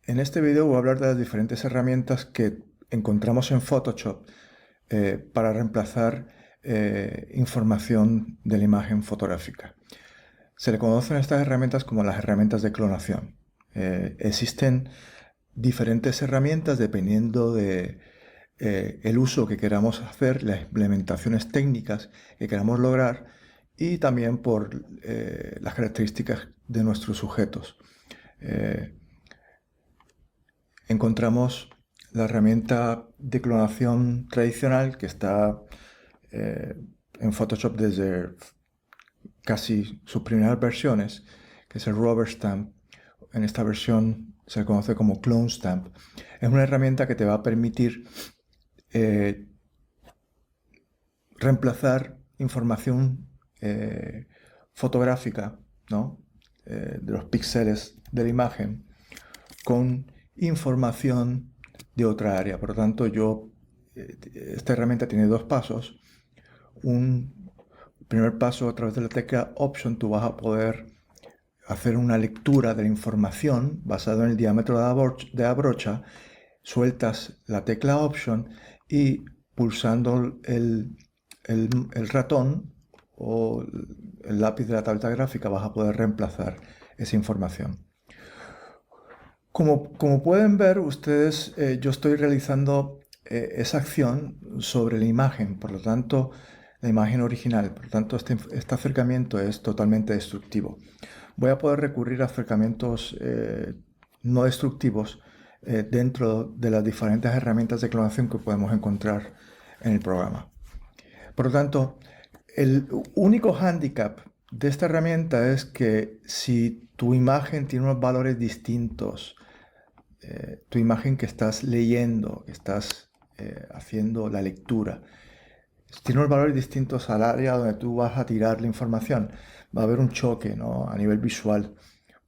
En este video voy a hablar de las diferentes herramientas que encontramos en Photoshop para reemplazar información de la imagen fotográfica. Se le conocen a estas herramientas como las herramientas de clonación. Existen diferentes herramientas dependiendo de el uso que queramos hacer, las implementaciones técnicas que queramos lograr y también por las características de nuestros sujetos. Encontramos la herramienta de clonación tradicional que está en Photoshop desde casi sus primeras versiones, que es el Rubber Stamp. En esta versión se conoce como Clone Stamp. Es una herramienta que te va a permitir reemplazar información fotográfica, ¿no? De los píxeles de la imagen con información de otra área. Por lo tanto, esta herramienta tiene dos pasos. Un primer paso, a través de la tecla Option, tú vas a poder hacer una lectura de la información basado en el diámetro de la brocha. Sueltas la tecla Option y pulsando el ratón o el lápiz de la tableta gráfica vas a poder reemplazar esa información. Como pueden ver ustedes, yo estoy realizando esa acción sobre la imagen, por lo tanto, la imagen original. Por lo tanto, este acercamiento es totalmente destructivo. Voy a poder recurrir a acercamientos no destructivos dentro de las diferentes herramientas de clonación que podemos encontrar en el programa. Por lo tanto, el único hándicap de esta herramienta es que si tu imagen tiene unos valores distintos, tu imagen que estás leyendo, que estás haciendo la lectura, tiene unos valores distintos al área donde tú vas a tirar la información, va a haber un choque, ¿no? A nivel visual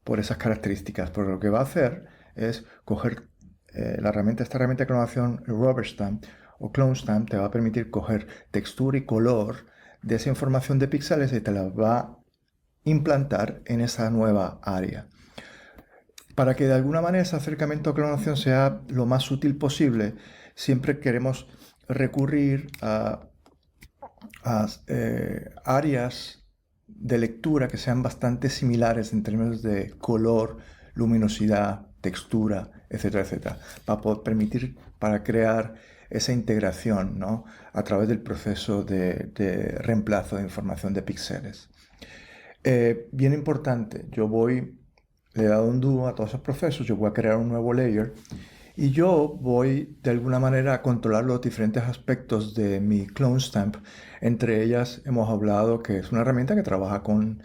por esas características. Pero lo que va a hacer es coger esta herramienta de clonación, el Rubber Stamp o Clone Stamp, te va a permitir coger textura y color de esa información de píxeles y te la va a implantar en esa nueva área. Para que de alguna manera ese acercamiento a clonación sea lo más útil posible, siempre queremos recurrir a áreas de lectura que sean bastante similares en términos de color, luminosidad, textura, etcétera, etcétera, para crear esa integración, ¿no? A través del proceso de reemplazo de información de píxeles. Bien importante, le he dado un do a todos esos procesos, yo voy a crear un nuevo layer y yo voy de alguna manera a controlar los diferentes aspectos de mi Clone Stamp. Entre ellas hemos hablado que es una herramienta que trabaja con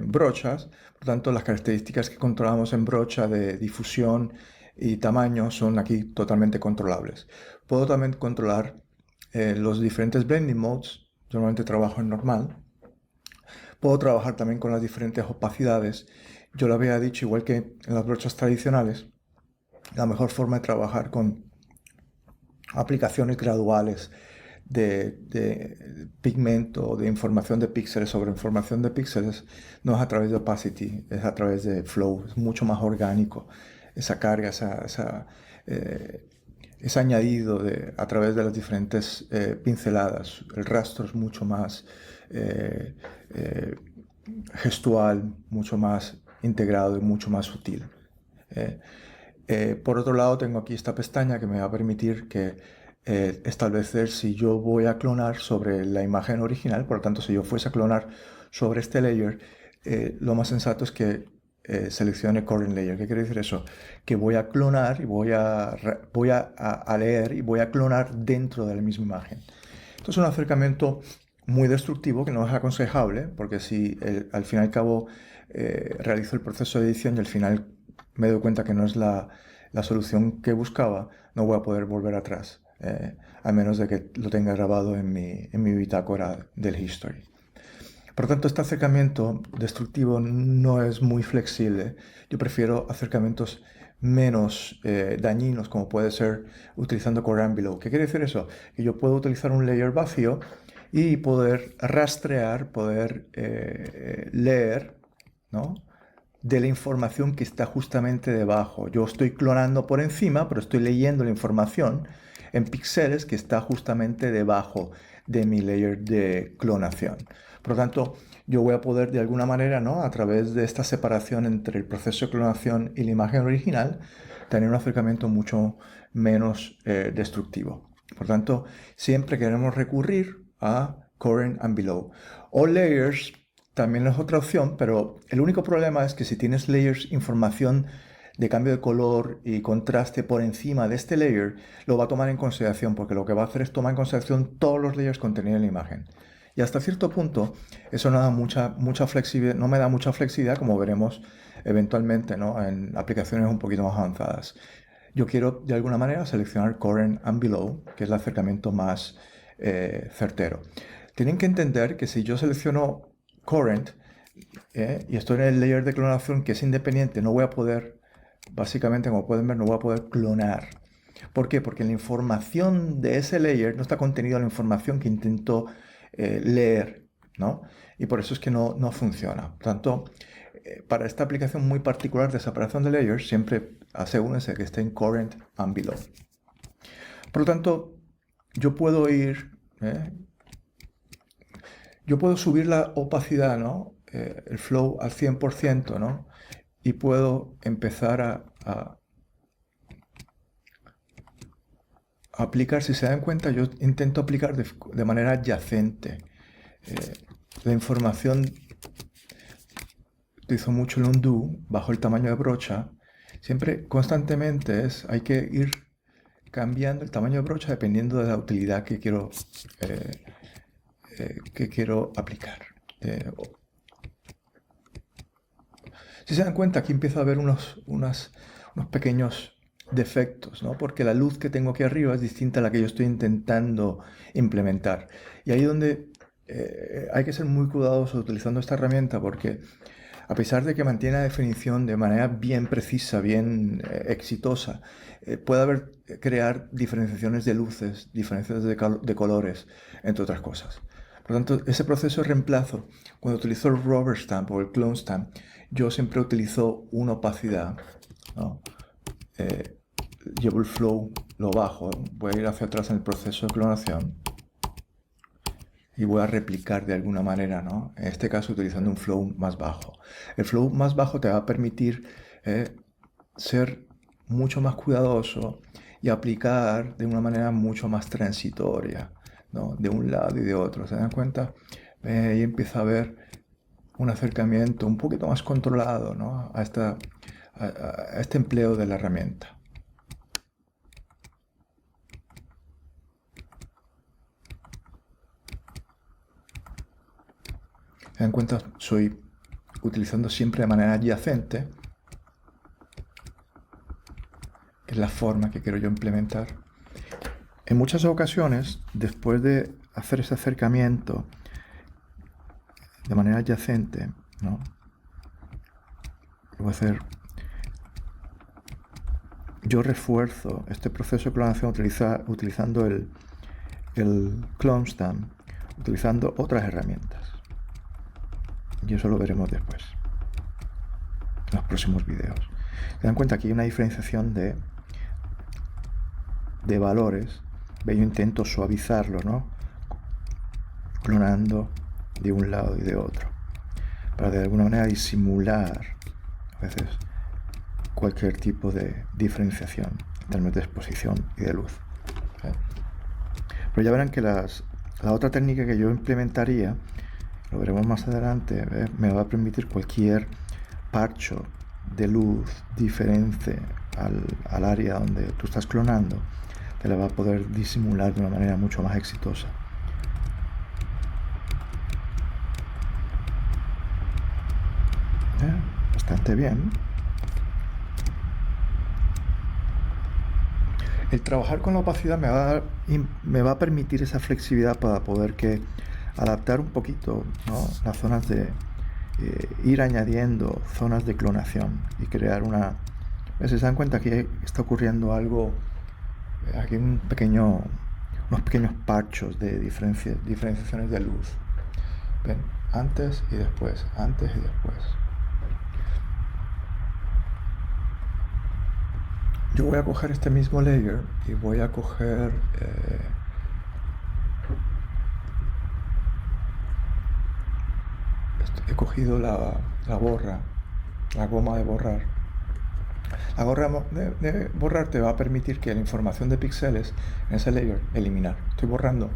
brochas, por lo tanto las características que controlamos en brocha de difusión y tamaño son aquí totalmente controlables. Puedo también controlar los diferentes blending modes, yo normalmente trabajo en normal. Puedo trabajar también con las diferentes opacidades. Yo lo había dicho, igual que en las brochas tradicionales, la mejor forma de trabajar con aplicaciones graduales de pigmento, de información de píxeles sobre información de píxeles, no es a través de opacity, es a través de flow, es mucho más orgánico. Esa carga, ese añadido a través de las diferentes pinceladas. El rastro es mucho más gestual, mucho más integrado y mucho más sutil. Por otro lado, tengo aquí esta pestaña que me va a permitir establecer si yo voy a clonar sobre la imagen original. Por lo tanto, si yo fuese a clonar sobre este layer, lo más sensato es que seleccione Current Layer. ¿Qué quiere decir eso? Que voy a clonar y voy a leer y voy a clonar dentro de la misma imagen. Esto es un acercamiento muy destructivo que no es aconsejable, porque si al fin y al cabo realizo el proceso de edición y al final me doy cuenta que no es la solución que buscaba, no voy a poder volver atrás, a menos de que lo tenga grabado en mi bitácora del history. Por lo tanto, este acercamiento destructivo no es muy flexible. Yo prefiero acercamientos menos dañinos, como puede ser utilizando Core and Below. ¿Qué quiere decir eso? Que yo puedo utilizar un layer vacío y poder rastrear, poder leer, ¿no? de la información que está justamente debajo. Yo estoy clonando por encima, pero estoy leyendo la información en píxeles que está justamente debajo de mi layer de clonación. Por lo tanto, yo voy a poder de alguna manera, ¿no?, a través de esta separación entre el proceso de clonación y la imagen original, tener un acercamiento mucho menos destructivo. Por lo tanto, siempre queremos recurrir a current and below. O layers también es otra opción, pero el único problema es que si tienes layers, información de cambio de color y contraste por encima de este layer, lo va a tomar en consideración, porque lo que va a hacer es tomar en consideración todos los layers contenidos en la imagen. Y hasta cierto punto, eso no da mucha flexibilidad, no me da mucha flexibilidad, como veremos eventualmente, ¿no?, en aplicaciones un poquito más avanzadas. Yo quiero, de alguna manera, seleccionar current and below, que es el acercamiento más certero. Tienen que entender que si yo selecciono current y estoy en el layer de clonación que es independiente, no voy a poder, básicamente, como pueden ver, no voy a poder clonar. ¿Por qué? Porque la información de ese layer no está contenida en la información que intento leer, ¿no? Y por eso es que no funciona. Por tanto, para esta aplicación muy particular de separación de layers, siempre asegúrense que esté en current and below. Por lo tanto, yo puedo yo puedo subir la opacidad, ¿no?, el flow al 100%, ¿no?, y puedo empezar a aplicar. Si se dan cuenta, yo intento aplicar de manera adyacente. La información, utilizo mucho el undo bajo el tamaño de brocha. Siempre, constantemente, hay que ir cambiando el tamaño de brocha dependiendo de la utilidad que quiero aplicar. Si se dan cuenta, aquí empiezo a ver unos pequeños defectos, ¿no?, porque la luz que tengo aquí arriba es distinta a la que yo estoy intentando implementar. Y ahí es donde hay que ser muy cuidadoso utilizando esta herramienta, porque a pesar de que mantiene la definición de manera bien precisa, bien exitosa, puede crear diferenciaciones de luces, diferencias de colores, entre otras cosas. Por lo tanto, ese proceso de reemplazo, cuando utilizo el rubber stamp o el clone stamp, yo siempre utilizo una opacidad, ¿no? Llevo el flow, lo bajo, voy a ir hacia atrás en el proceso de clonación y voy a replicar de alguna manera, ¿no?, en este caso utilizando un flow más bajo. El flow más bajo te va a permitir ser mucho más cuidadoso y aplicar de una manera mucho más transitoria, ¿no?, de un lado y de otro. ¿Se dan cuenta? Ahí empieza a haber un acercamiento un poquito más controlado, ¿no?, a este empleo de la herramienta. Se dan cuenta, soy utilizando siempre de manera adyacente, que es la forma que quiero yo implementar. En muchas ocasiones, después de hacer ese acercamiento de manera adyacente, ¿no?, yo refuerzo este proceso de clonación utilizando el clone stamp, utilizando otras herramientas. Y eso lo veremos después, en los próximos videos. Se dan cuenta que hay una diferenciación de valores. Yo intento suavizarlo, ¿no?, clonando de un lado y de otro, para de alguna manera disimular a veces cualquier tipo de diferenciación en términos de exposición y de luz. Pero ya verán que la otra técnica que yo implementaría, lo veremos más adelante, me va a permitir cualquier parcho de luz diferente al área donde tú estás clonando, te la va a poder disimular de una manera mucho más exitosa. Bastante bien. El trabajar con la opacidad me va a permitir esa flexibilidad para poder adaptar un poquito, ¿no?, las zonas de ir añadiendo zonas de clonación y crear una... Si se dan cuenta que está ocurriendo algo, aquí unos pequeños parchos de diferenciaciones de luz. ¿Ven? Antes y después, antes y después. Yo voy a coger este mismo layer y voy a coger he cogido la borra, la goma de borrar. La goma de borrar te va a permitir que la información de píxeles en ese layer eliminar. Estoy borrando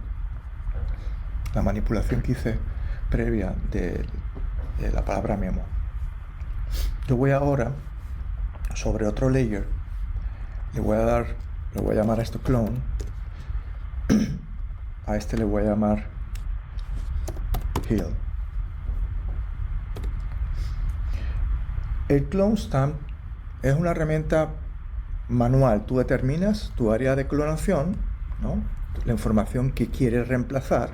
la manipulación que hice previa de la palabra memo. Yo voy ahora sobre otro layer, le voy a llamar a esto clone, a este le voy a llamar heal. El clone stamp es una herramienta manual. Tú determinas tu área de clonación, ¿no? La información que quieres reemplazar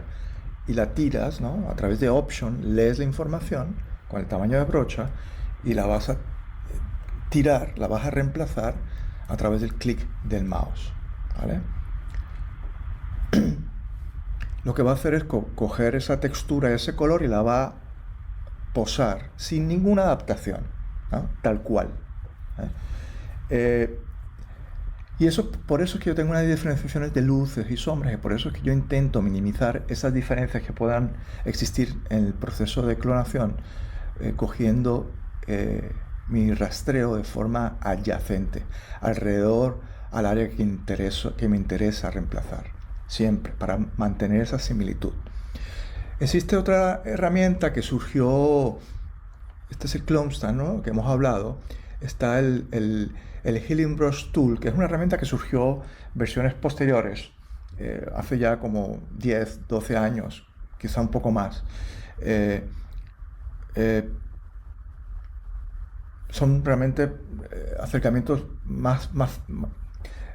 y la tiras, ¿no? A través de option, lees la información con el tamaño de brocha y la vas a tirar, la vas a reemplazar a través del clic del mouse, ¿vale? Lo que va a hacer es coger esa textura, ese color y la va a posar sin ninguna adaptación, ¿no? Tal cual, ¿eh? Y eso, por eso es que yo tengo unas diferenciaciones de luces y sombras, y por eso es que yo intento minimizar esas diferencias que puedan existir en el proceso de clonación, cogiendo mi rastreo de forma adyacente, alrededor al área que me interesa reemplazar, siempre, para mantener esa similitud. Existe otra herramienta que surgió, este es el Clone Stamp, ¿no? Que hemos hablado. Está el Healing Brush Tool, que es una herramienta que surgió versiones posteriores, hace ya como 10, 12 años, quizá un poco más. Son realmente acercamientos más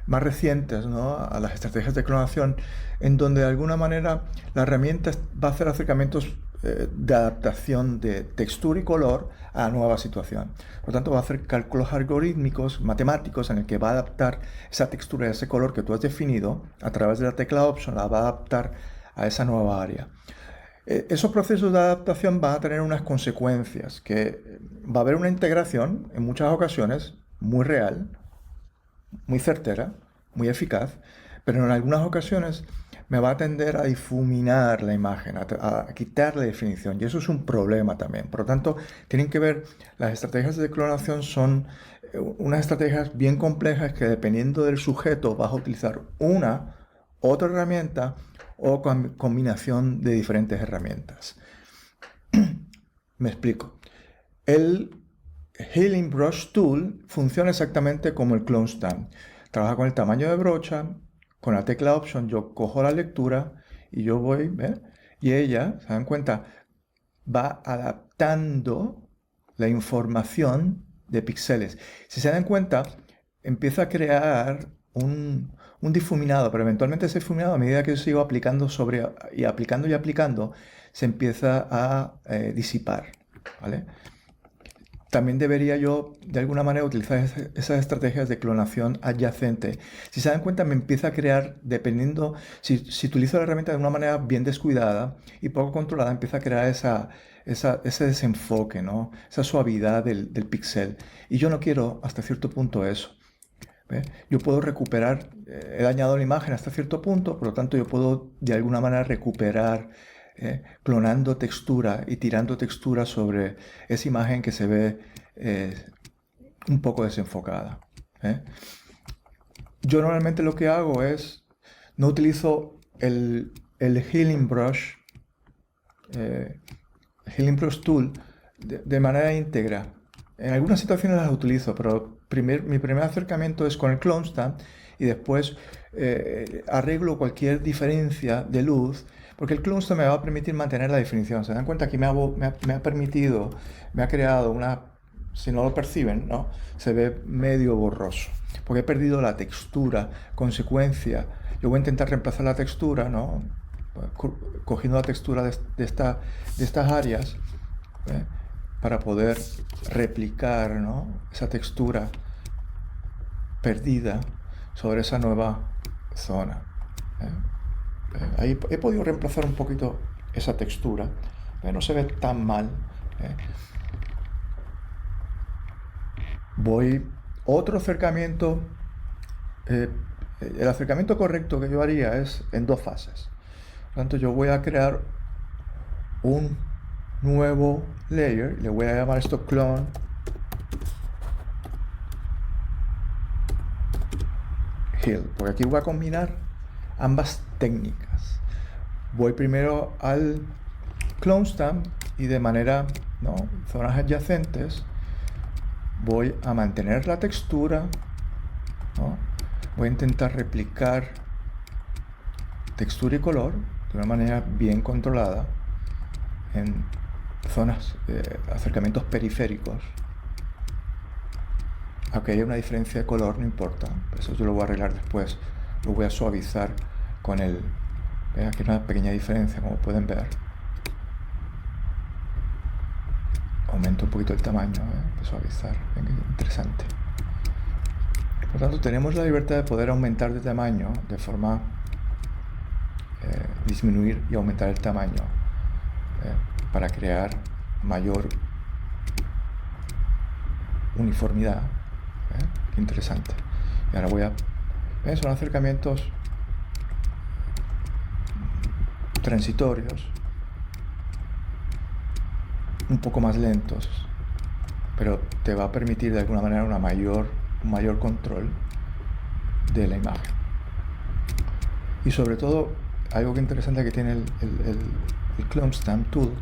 recientes, ¿no? A las estrategias de clonación, en donde de alguna manera la herramienta va a hacer acercamientos de adaptación de textura y color a la nueva situación. Por lo tanto, va a hacer cálculos algorítmicos, matemáticos, en el que va a adaptar esa textura y ese color que tú has definido a través de la tecla Option, la va a adaptar a esa nueva área. Esos procesos de adaptación van a tener unas consecuencias, que va a haber una integración, en muchas ocasiones, muy real, muy certera, muy eficaz, pero en algunas ocasiones me va a tender a difuminar la imagen, a quitar la definición, y eso es un problema también. Por lo tanto, tienen que ver, las estrategias de clonación son unas estrategias bien complejas que, dependiendo del sujeto, vas a utilizar otra herramienta o combinación de diferentes herramientas. Me explico. El Healing Brush Tool funciona exactamente como el Clone Stamp. Trabaja con el tamaño de brocha, con la tecla Option yo cojo la lectura y yo voy, ¿ve? Y ella, ¿se dan cuenta? Va adaptando la información de píxeles. Si se dan cuenta, empieza a crear un difuminado, pero eventualmente ese difuminado, a medida que yo sigo aplicando y aplicando, se empieza a disipar, ¿vale? También debería yo, de alguna manera, utilizar esas estrategias de clonación adyacente. Si se dan cuenta, me empieza a crear, dependiendo, si utilizo la herramienta de una manera bien descuidada y poco controlada, empieza a crear ese desenfoque, ¿no? Esa suavidad del píxel. Y yo no quiero, hasta cierto punto, eso. ¿Ve? Yo puedo recuperar, he dañado la imagen hasta cierto punto, por lo tanto yo puedo de alguna manera recuperar clonando textura y tirando textura sobre esa imagen que se ve un poco desenfocada. Yo normalmente lo que hago es, no utilizo el Healing Brush Tool de manera íntegra. En algunas situaciones las utilizo, pero mi primer acercamiento es con el Clone Stamp y después arreglo cualquier diferencia de luz, porque el Clone Stamp me va a permitir mantener la definición. Se dan cuenta que me ha creado una, si no lo perciben, ¿no? Se ve medio borroso, porque he perdido la textura. Consecuencia, yo voy a intentar reemplazar la textura, ¿no? Cogiendo la textura de estas áreas, para poder replicar, ¿no? Esa textura perdida sobre esa nueva zona. Ahí he podido reemplazar un poquito esa textura, no se ve tan mal. Otro acercamiento eh, el acercamiento correcto que yo haría es en dos fases. Por lo tanto, yo voy a crear un nuevo layer, le voy a llamar esto clone hill, porque aquí voy a combinar ambas técnicas. Voy primero al clone stamp y de manera, ¿no?, zonas adyacentes, voy a mantener la textura, ¿no? Voy a intentar replicar textura y color de una manera bien controlada en zonas, acercamientos periféricos. Aunque haya una diferencia de color, no importa, eso yo lo voy a arreglar después. Lo voy a suavizar con el... Aquí hay una pequeña diferencia, como pueden ver. Aumento un poquito el tamaño, de suavizar. Venga, interesante. Por lo tanto, tenemos la libertad de poder aumentar de tamaño de forma... disminuir y aumentar el tamaño para crear mayor uniformidad. Qué interesante. Y ahora voy a... son acercamientos transitorios, un poco más lentos, pero te va a permitir de alguna manera un mayor control de la imagen. Y sobre todo, algo que interesante que tiene el Clone Stamp Tool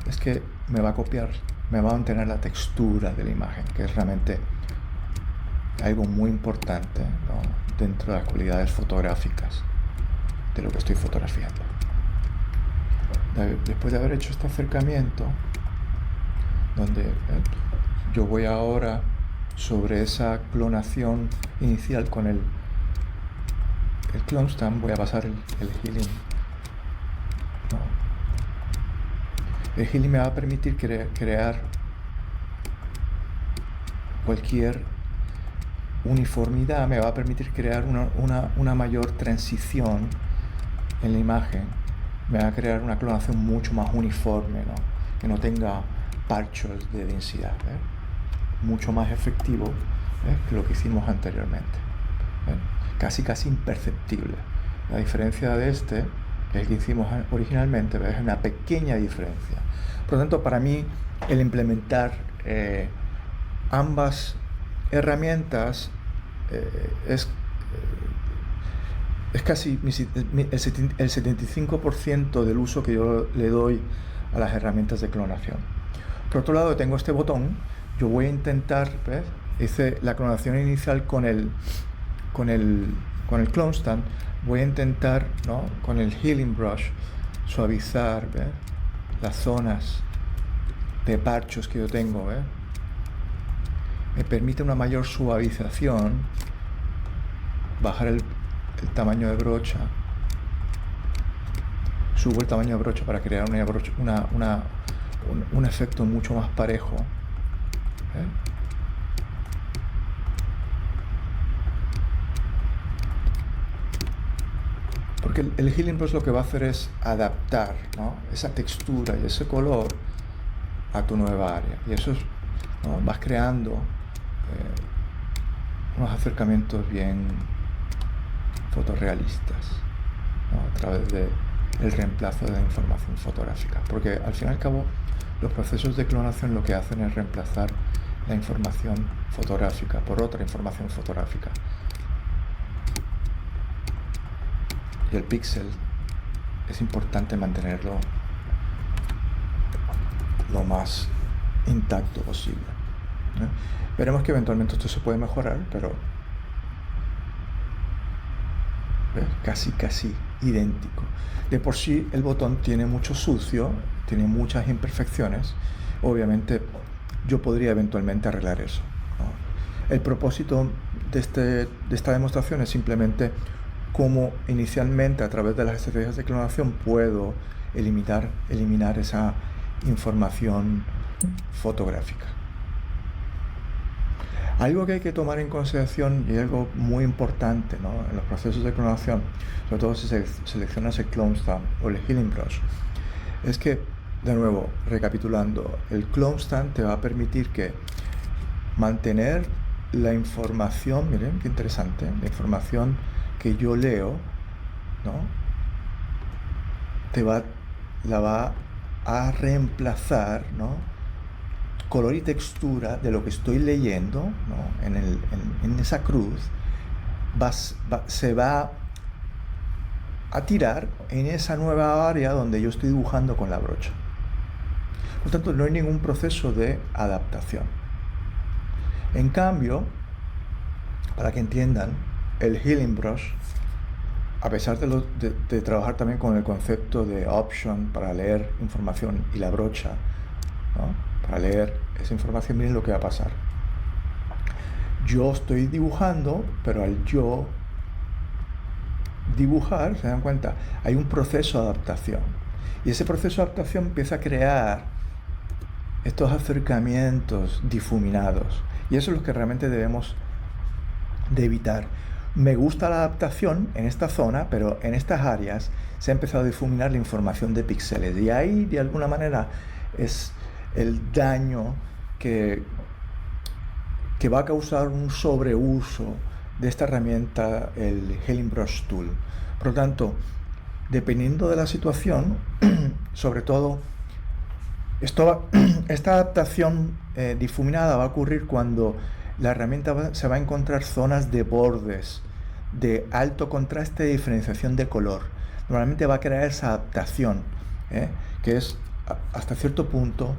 es que me va a copiar, me va a mantener la textura de la imagen, que es realmente algo muy importante, ¿no?, dentro de las cualidades fotográficas de lo que estoy fotografiando. Después de haber hecho este acercamiento, donde yo voy ahora sobre esa clonación inicial con el Clone Stamp, voy a pasar el healing. ¿No? El healing me va a permitir crear cualquier uniformidad, me va a permitir crear una mayor transición en la imagen, me va a crear una clonación mucho más uniforme, ¿no?, que no tenga parchos de densidad, mucho más efectivo que lo que hicimos anteriormente, casi imperceptible. La diferencia de este, que es el que hicimos originalmente, es una pequeña diferencia. Por lo tanto, para mí, el implementar ambas herramientas es casi el 75% del uso que yo le doy a las herramientas de clonación. Por otro lado, tengo este botón. Yo voy a intentar, ¿ves?, hice la clonación inicial con el Clone Stamp. Voy a intentar, ¿no?, con el Healing Brush suavizar, ¿ves?, las zonas de parchos que yo tengo, ¿ves? Me permite una mayor suavización, bajar el tamaño de brocha, subo el tamaño de brocha para crear un efecto mucho más parejo. Porque el Healing Brush lo que va a hacer es adaptar, ¿no?, esa textura y ese color a tu nueva área. Y eso es, ¿no?, vas creando unos acercamientos bien fotorrealistas, ¿no?, a través del reemplazo de la información fotográfica. Porque al fin y al cabo, los procesos de clonación lo que hacen es reemplazar la información fotográfica por otra información fotográfica. Y el píxel es importante mantenerlo lo más intacto posible, ¿no? Veremos que eventualmente esto se puede mejorar, pero casi idéntico. De por sí el botón tiene mucho sucio, tiene muchas imperfecciones. Obviamente yo podría eventualmente arreglar eso, ¿no? El propósito de esta demostración es simplemente cómo inicialmente a través de las estrategias de clonación puedo eliminar esa información fotográfica. Algo que hay que tomar en consideración, y algo muy importante, ¿no?, en los procesos de clonación, sobre todo si seleccionas el Clone Stamp o el Healing Brush, es que, de nuevo, recapitulando, el Clone Stamp te va a permitir mantener la información, miren qué interesante, la información que yo leo, ¿no? La va a reemplazar, ¿no? Color y textura de lo que estoy leyendo, ¿no? En esa cruz se va a tirar en esa nueva área donde yo estoy dibujando con la brocha. Por tanto, no hay ningún proceso de adaptación. En cambio, para que entiendan, el Healing Brush, a pesar de trabajar también con el concepto de option para leer información y la brocha, ¿no? Para leer esa información, miren lo que va a pasar. Yo estoy dibujando, pero al yo dibujar, se dan cuenta, hay un proceso de adaptación. Y ese proceso de adaptación empieza a crear estos acercamientos difuminados. Y eso es lo que realmente debemos de evitar. Me gusta la adaptación en esta zona, pero en estas áreas se ha empezado a difuminar la información de píxeles. Y ahí, de alguna manera, es el daño que va a causar un sobreuso de esta herramienta, el Healing Brush Tool. Por lo tanto, dependiendo de la situación, sobre todo, esta adaptación difuminada va a ocurrir cuando la herramienta se va a encontrar zonas de bordes, de alto contraste, de diferenciación de color. Normalmente va a crear esa adaptación, que es hasta cierto punto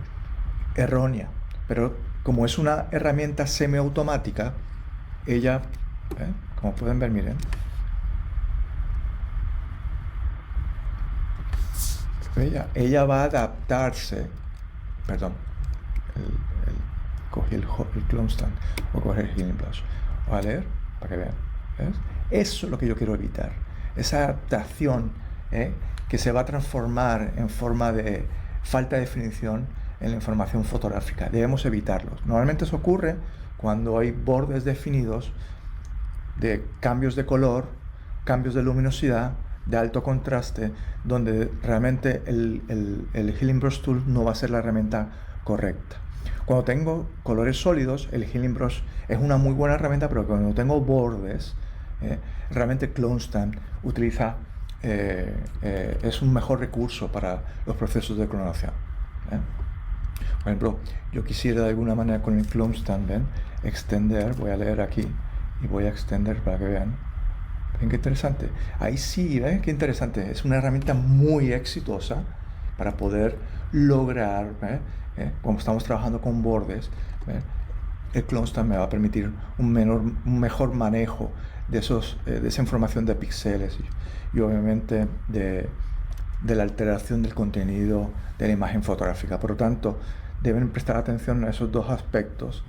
errónea, pero como es una herramienta semiautomática, ella, como pueden ver, miren, ella va a adaptarse, perdón, cogí el Clone Stand, voy a coger el Healing Brush, voy a leer para que vean, ¿ves? Eso es lo que yo quiero evitar, esa adaptación que se va a transformar en forma de falta de definición en la información fotográfica. Debemos evitarlos. Normalmente eso ocurre cuando hay bordes definidos de cambios de color, cambios de luminosidad, de alto contraste, donde realmente el Healing Brush Tool no va a ser la herramienta correcta. Cuando tengo colores sólidos, el Healing Brush es una muy buena herramienta, pero cuando tengo bordes, realmente Clone Stand es un mejor recurso para los procesos de clonación. Por ejemplo, yo quisiera de alguna manera con el Clone Stand, ¿ven? Extender, voy a leer aquí y voy a extender para que vean. ¿Ven qué interesante? Ahí sí, ¿ven qué interesante? Es una herramienta muy exitosa para poder lograr, como estamos trabajando con bordes, el Clone Stand me va a permitir un mejor manejo de esa información de píxeles y obviamente de la alteración del contenido de la imagen fotográfica. Por lo tanto, deben prestar atención a esos dos aspectos.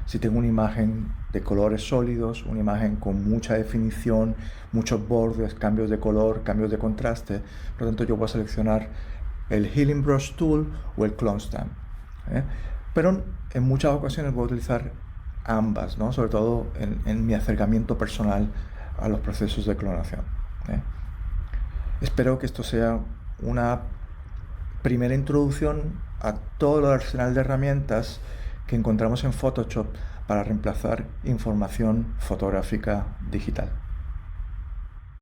Si tengo una imagen de colores sólidos, una imagen con mucha definición, muchos bordes, cambios de color, cambios de contraste, por lo tanto yo voy a seleccionar el Healing Brush Tool o el Clone Stand. Pero en muchas ocasiones voy a utilizar ambas, ¿no? Sobre todo en mi acercamiento personal a los procesos de clonación. Espero que esto sea una primera introducción a todo el arsenal de herramientas que encontramos en Photoshop para reemplazar información fotográfica digital.